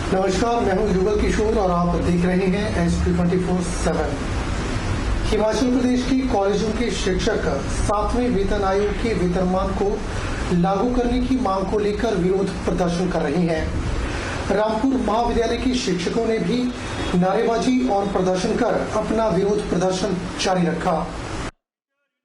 नमस्कार, मैं हूं युगल किशोर और आप देख रहे हैं SP24/7। हिमाचल प्रदेश के कॉलेजों के शिक्षक 7वें वेतन आयोग के वेतनमान को लागू करने की मांग को लेकर विरोध प्रदर्शन कर रहे हैं। रामपुर महाविद्यालय के शिक्षकों ने भी नारेबाजी और प्रदर्शन कर अपना विरोध प्रदर्शन जारी रखा।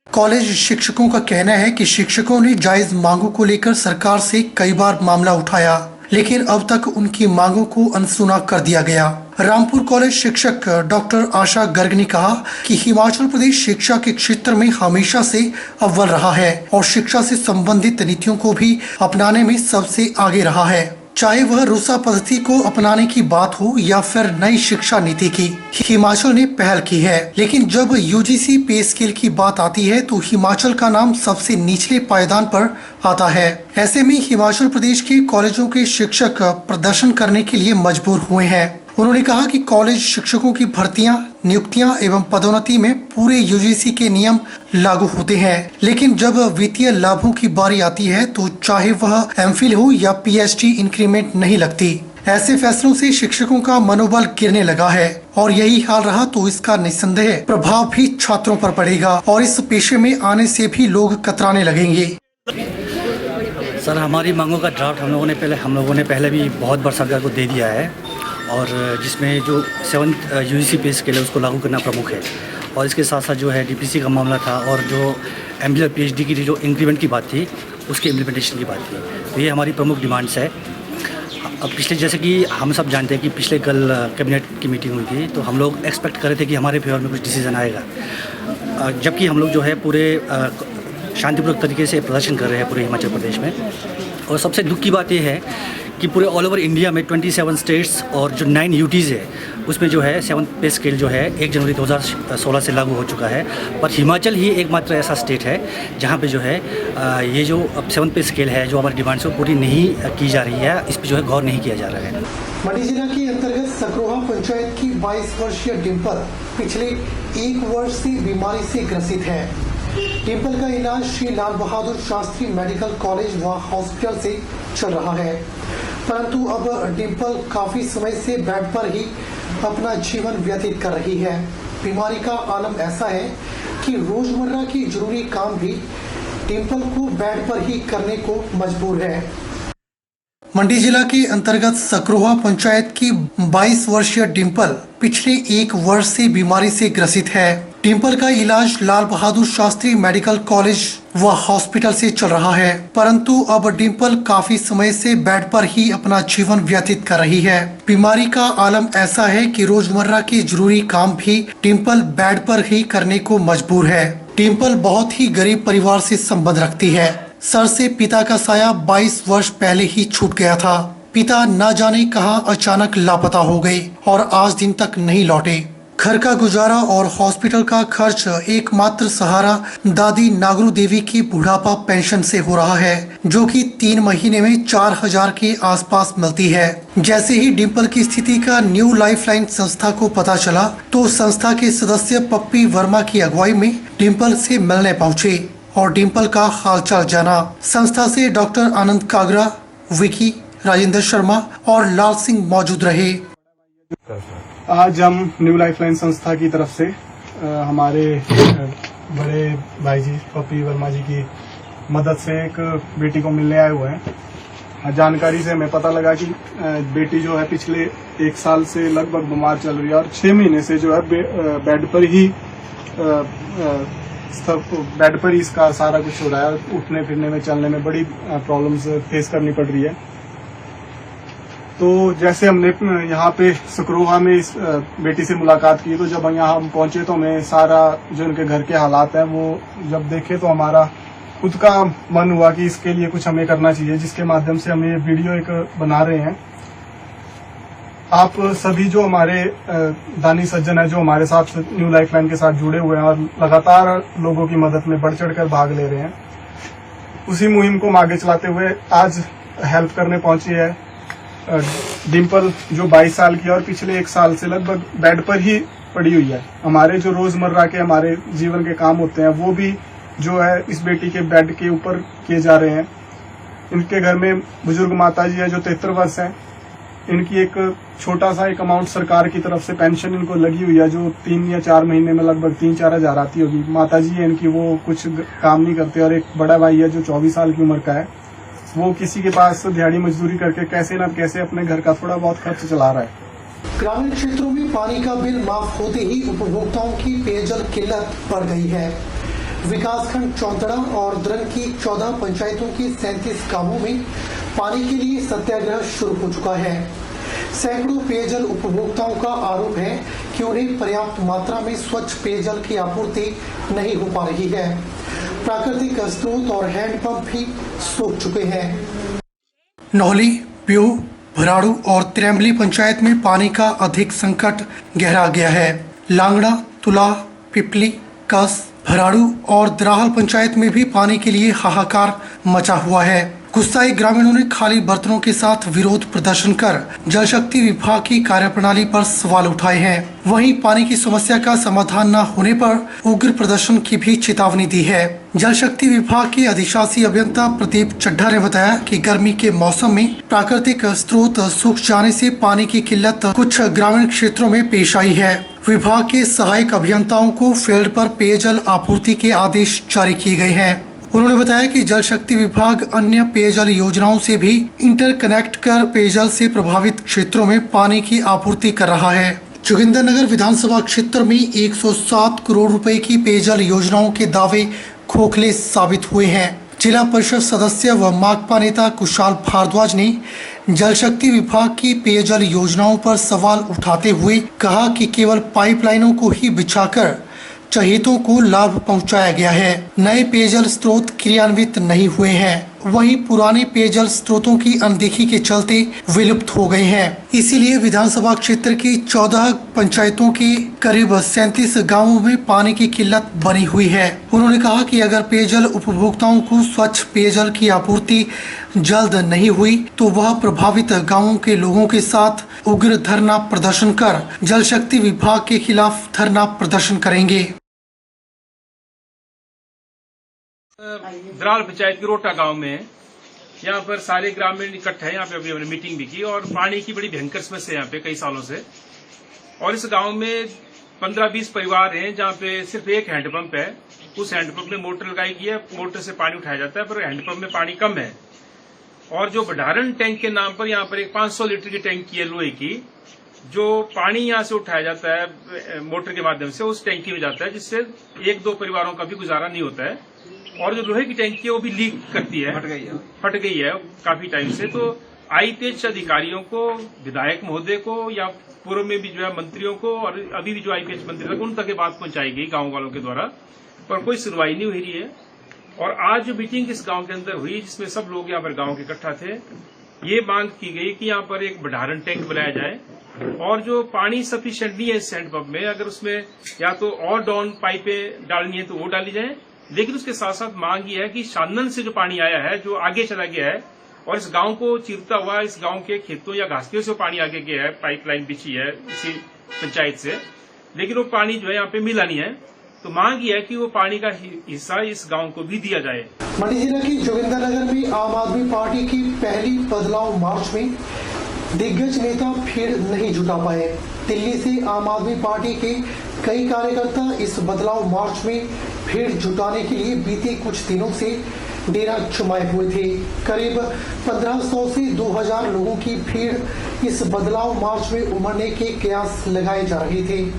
कॉलेज शिक्षकों का कहना है कि शिक्षकों ने जायज मांगों को लेकर सरकार से कई बार मामला उठाया, लेकिन अब तक उनकी मांगों को अनसुना कर दिया गया। रामपुर कॉलेज शिक्षक डॉक्टर आशा गर्ग ने कहा कि हिमाचल प्रदेश शिक्षा के क्षेत्र में हमेशा से अव्वल रहा है और शिक्षा से संबंधित नीतियों को भी अपनाने में सबसे आगे रहा है, चाहे वह रूसा पद्धति को अपनाने की बात हो या फिर नई शिक्षा नीति की। हिमाचल ने पहल की है, लेकिन जब यूजीसी पे स्केल की बात आती है तो हिमाचल का नाम सबसे निचले पायदान पर आता है। ऐसे में हिमाचल प्रदेश के कॉलेजों के शिक्षक प्रदर्शन करने के लिए मजबूर हुए हैं। उन्होंने कहा कि कॉलेज शिक्षकों की भर्तियां, नियुक्तियां एवं पदोन्नति में पूरे यूजीसी के नियम लागू होते हैं, लेकिन जब वित्तीय लाभों की बारी आती है तो चाहे वह एमफिल हो या पीएचडी इंक्रीमेंट नहीं लगती। ऐसे फैसलों से शिक्षकों का मनोबल गिरने लगा है और यही हाल रहा तो इसका निस्संदेह प्रभाव भी छात्रों पर पड़ेगा और इस पेशे में आने से भी लोग कतराने लगेंगे। सर, हमारी मांगों का ड्राफ्ट हम लोगों ने पहले भी बहुत बार सरकार को दे दिया है और जिसमें जो 7th यूजीसी पे स्केल है उसको लागू करना प्रमुख है और इसके साथ साथ जो है डीपीसी का मामला था और जो एमबीए और पीएचडी की जो इंक्रीमेंट की बात थी उसके इम्प्लीमेंटेशन की बात थी। तो ये हमारी प्रमुख डिमांड्स है। अब पिछले, जैसे कि हम सब जानते हैं कि पिछले कल कैबिनेट की मीटिंग हुई थी तो हम लोग एक्सपेक्ट कर रहे थे कि हमारे फेवर में कुछ डिसीजन आएगा, जबकि हम लोग जो है पूरे शांतिपूर्वक तरीके से प्रदर्शन कर रहे हैं पूरे हिमाचल प्रदेश में। और सबसे दुख की बात यह है कि पूरे ऑल ओवर इंडिया में 27 स्टेट्स और जो 9 यूटीज़ है उसमें जो है 7th पे स्केल जो है 1 जनवरी 2016 से लागू हो चुका है, पर हिमाचल ही एकमात्र ऐसा स्टेट है जहां पे जो है ये जो अब 7th पे स्केल है जो हमारी डिमांड्स को पूरी नहीं की जा रही है, इस पर जो है गौर नहीं किया जा रहा है। मंडी जिला के अंतर्गत सकरोहा पंचायत की 22 वर्षीय डिम्पल पिछले 1 वर्ष से बीमारी से ग्रसित है। डिम्पल का इलाज श्री लाल बहादुर शास्त्री मेडिकल कॉलेज व हॉस्पिटल से चल रहा है, परंतु अब डिम्पल काफी समय से बेड पर ही अपना जीवन व्यतीत कर रही है। बीमारी का आलम ऐसा है कि रोजमर्रा की जरूरी काम भी डिम्पल को बेड पर ही करने को मजबूर है। मंडी जिला के अंतर्गत सकरोहा पंचायत की 22 वर्षीय डिम्पल पिछले 1 वर्ष से बीमारी से ग्रसित है। डिम्पल का इलाज लाल बहादुर शास्त्री मेडिकल कॉलेज व हॉस्पिटल से चल रहा है, परंतु अब डिम्पल काफी समय से बेड पर ही अपना जीवन व्यतीत कर रही है। बीमारी का आलम ऐसा है कि रोजमर्रा के जरूरी काम भी डिम्पल बेड पर ही करने को मजबूर है। डिम्पल बहुत ही गरीब परिवार से संबंध रखती है। सर से पिता का साया 22 वर्ष पहले ही छूट गया था। पिता न जाने कहां अचानक लापता हो गए और आज दिन तक नहीं लौटे। घर का गुजारा और हॉस्पिटल का खर्च एकमात्र सहारा दादी नागरू देवी की बुढ़ापा पेंशन से हो रहा है, जो कि 3 महीने में 4000 के आसपास मिलती है। जैसे ही डिम्पल की स्थिति का न्यू लाइफलाइन संस्था को पता चला तो संस्था के सदस्य पप्पी वर्मा की अगुवाई में डिम्पल से मिलने पहुंचे और डिम्पल का हालचाल जाना। संस्था से डॉक्टर आनंद कागरा, विकी, राजेंद्र शर्मा और लाल सिंह मौजूद रहे। आज हम न्यू लाइफलाइन संस्था की तरफ से हमारे बड़े भाई जी पप्पी वर्मा जी की मदद से एक बेटी को मिलने आए हुए हैं। जानकारी से हमें पता लगा कि बेटी जो है पिछले 1 साल से लगभग बीमार चल रही है और 6 महीने से जो है बेड पर ही इसका सारा कुछ हो रहा है। उठने फिरने में, चलने में बड़ी प्रॉब्लम्स फेस करनी पड़ रही है। तो जैसे हमने यहाँ पे सकरोहा में इस बेटी से मुलाकात की तो जब यहाँ हम पहुंचे तो हमें सारा जो इनके घर के हालात हैं वो जब देखे तो हमारा खुद का मन हुआ कि इसके लिए कुछ हमें करना चाहिए, जिसके माध्यम से हम ये वीडियो एक बना रहे हैं। आप सभी जो हमारे दानी सज्जन है जो हमारे साथ न्यू लाइफलाइन के साथ जुड़े हुए हैं और लगातार लोगों की मदद में बढ़ चढ़ कर भाग ले रहे हैं, उसी मुहिम को आगे चलाते हुए आज हेल्प करने पहुंची है डिम्पल जो 22 साल की है और पिछले 1 साल से लगभग बेड पर ही पड़ी हुई है। हमारे जो रोजमर्रा के हमारे जीवन के काम होते हैं वो भी जो है इस बेटी के बेड के ऊपर किए जा रहे हैं। इनके घर में बुजुर्ग माता जी है जो 73 वर्ष हैं इनकी एक छोटा सा एक अमाउंट सरकार की तरफ से पेंशन इनको लगी हुई है, जो 3 या 4 महीने में लगभग 3-4 हजार आती होगी। माता जी है इनकी, वो कुछ काम नहीं करते, और एक बड़ा भाई है जो 24 साल की उम्र का है, वो किसी के पास दिहाड़ी मजदूरी करके कैसे न कैसे अपने घर का थोड़ा बहुत खर्च चला रहा है। ग्रामीण क्षेत्रों में पानी का बिल माफ होते ही उपभोक्ताओं की पेयजल किल्लत बढ़ गई है। विकासखंड चौंतड़ा और द्रंग की 14 पंचायतों के 37 गांवों में पानी के लिए सत्याग्रह शुरू हो चुका है। सैकड़ों पेयजल उपभोक्ताओं का आरोप है कि उन्हें पर्याप्त मात्रा में स्वच्छ पेयजल की आपूर्ति नहीं हो पा रही है। प्राकृतिक स्रोत और हैंडपंप भी सूख चुके हैं। नौली, प्यू, भराड़ू और त्रेम्बली पंचायत में पानी का अधिक संकट गहरा गया है। लांगड़ा, तुला, पिपली, कस, भराड़ू और द्राहल पंचायत में भी पानी के लिए हाहाकार मचा हुआ है। गुस्साए ग्रामीणों ने खाली बर्तनों के साथ विरोध प्रदर्शन कर जल शक्ति विभाग की कार्यप्रणाली पर सवाल उठाए हैं। वहीं पानी की समस्या का समाधान न होने पर उग्र प्रदर्शन की भी चेतावनी दी है। जल शक्ति विभाग के अधिशासी अभियंता प्रदीप चड्ढा ने बताया कि गर्मी के मौसम में प्राकृतिक स्रोत सूख जाने से पानी की किल्लत कुछ ग्रामीण क्षेत्रों में पेश आई है। विभाग के सहायक अभियंताओं को फील्ड पर पेयजल आपूर्ति के आदेश जारी किए गए हैं। उन्होंने बताया कि जल शक्ति विभाग अन्य पेयजल योजनाओं से भी इंटरकनेक्ट कर पेयजल से प्रभावित क्षेत्रों में पानी की आपूर्ति कर रहा है। जोगिंदरनगर विधानसभा क्षेत्र में 107 करोड़ रुपए की पेयजल योजनाओं के दावे खोखले साबित हुए हैं। जिला परिषद सदस्य व माकपा नेता कुशाल भारद्वाज ने जल शक्ति विभाग की पेयजल योजनाओं पर सवाल उठाते हुए कहा कि केवल पाइपलाइनों को ही बिछाकर चहेतों को लाभ पहुंचाया गया है। नए पेयजल स्रोत क्रियान्वित नहीं हुए हैं। वहीं पुराने पेयजल स्रोतों की अनदेखी के चलते विलुप्त हो गए हैं। इसीलिए विधानसभा क्षेत्र की 14 पंचायतों के करीब 37 गांवों में पानी की किल्लत बनी हुई है। उन्होंने कहा कि अगर पेयजल उपभोक्ताओं को स्वच्छ पेयजल की आपूर्ति जल्द नहीं हुई तो वह प्रभावित गांवों के लोगों के साथ उग्र धरना प्रदर्शन कर जल शक्ति विभाग के खिलाफ धरना प्रदर्शन करेंगे। द्राल पंचायत के रोटा गांव में यहाँ पर सारे ग्रामीण इकट्ठे हैं। यहाँ पे अभी हमने मीटिंग भी की और पानी की बड़ी भयंकर समस्या है यहाँ पे कई सालों से। और इस गांव में 15-20 परिवार हैं जहाँ पे सिर्फ एक हैंडपंप है। उस हैंडपंप में मोटर लगाई गई है, मोटर से पानी उठाया जाता है, पर हैंडपंप में पानी कम है। और जो भंडारण टैंक के नाम पर यहाँ पर एक 500 लीटर की टैंकी है लोहे की, जो पानी यहाँ से उठाया जाता है मोटर के माध्यम से उस टैंकी में जाता है, जिससे 1-2 परिवारों का भी गुजारा नहीं होता है। और जो लोहे की टैंकी है वो भी लीक करती है, फट गई है काफी टाइम से। तो आईपीएच अधिकारियों को, विधायक महोदय को या पूर्व में भी जो है मंत्रियों को और अभी भी जो आईपीएच मंत्री तक उन तक ये बात पहुंचाई गई गांव वालों के द्वारा, पर कोई सुनवाई नहीं हुई रही है। और आज जो मीटिंग इस गांव के अंदर हुई जिसमें सब लोग यहाँ पर गांव के इकट्ठा थे, ये मांग की गई कि यहाँ पर एक भंडारण टैंक बनाया जाए और जो पानी सफिशिएंट नहीं है इस हैंडपंप में, अगर उसमें या तो और डाउन पाइपें डालनी है तो वो डाली जाए। लेकिन उसके साथ साथ मांग ये है कि शानन से जो पानी आया है जो आगे चला गया है और इस गांव को चीरता हुआ इस गांव के खेतों या घासतियों से पानी आगे गया है, पाइपलाइन बिछी है इसी पंचायत से, लेकिन वो पानी जो है यहाँ पे मिला नहीं है। तो मांग ये है कि वो पानी का हिस्सा इस गांव को भी दिया जाए। मंडी जिला की जोगिंदरनगर में आम आदमी पार्टी की पहली बदलाव मार्च में दिग्गज नेता भीड़ नहीं जुटा पाए। दिल्ली से आम आदमी पार्टी के कई कार्यकर्ता इस बदलाव मार्च में भीड़ जुटाने के लिए बीते कुछ दिनों से डेरा जमाए हुए थे। करीब 1500 से 2000 लोगों की भीड़ इस बदलाव मार्च में उमड़ने के कयास लगाए जा रहे थे।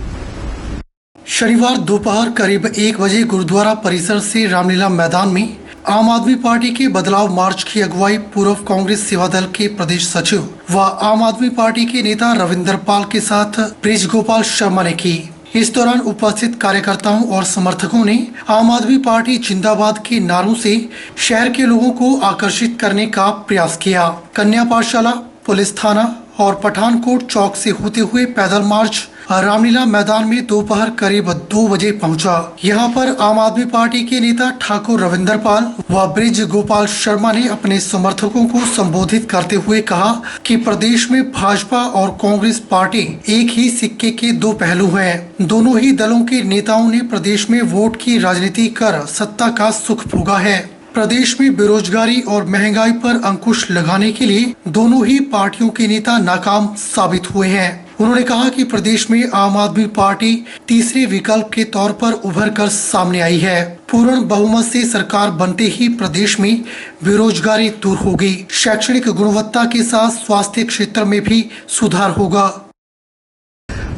शनिवार दोपहर करीब 1 बजे गुरुद्वारा परिसर से रामलीला मैदान में आम आदमी पार्टी के बदलाव मार्च की अगुवाई पूर्व कांग्रेस सेवा दल के प्रदेश सचिव व आम आदमी पार्टी के नेता रविंदर पाल के साथ ब्रिज गोपाल शर्मा ने की। इस दौरान उपस्थित कार्यकर्ताओं और समर्थकों ने आम आदमी पार्टी जिंदाबाद के नारों से शहर के लोगों को आकर्षित करने का प्रयास किया। कन्या पाठशाला, पुलिस थाना और पठानकोट चौक से होते हुए पैदल मार्च रामलीला मैदान में दोपहर करीब 2 बजे पहुंचा। यहां पर आम आदमी पार्टी के नेता ठाकुर रविंदर पाल व ब्रिज गोपाल शर्मा ने अपने समर्थकों को संबोधित करते हुए कहा कि प्रदेश में भाजपा और कांग्रेस पार्टी एक ही सिक्के के 2 पहलू हैं। दोनों ही दलों के नेताओं ने प्रदेश में वोट की राजनीति कर सत्ता का सुख भोगा है। प्रदेश में बेरोजगारी और महंगाई पर अंकुश लगाने के लिए दोनों ही पार्टियों के नेता नाकाम साबित हुए हैं। उन्होंने कहा कि प्रदेश में आम आदमी पार्टी तीसरे विकल्प के तौर पर उभर कर सामने आई है। पूर्ण बहुमत से सरकार बनते ही प्रदेश में बेरोजगारी दूर होगी, शैक्षणिक गुणवत्ता के साथ स्वास्थ्य क्षेत्र में भी सुधार होगा।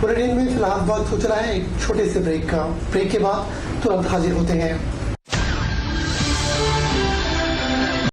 बुलेटिन में फिलहाल वक्त हो चला है एक छोटे से ब्रेक का। ब्रेक के बाद तुरंत हाजिर होते हैं।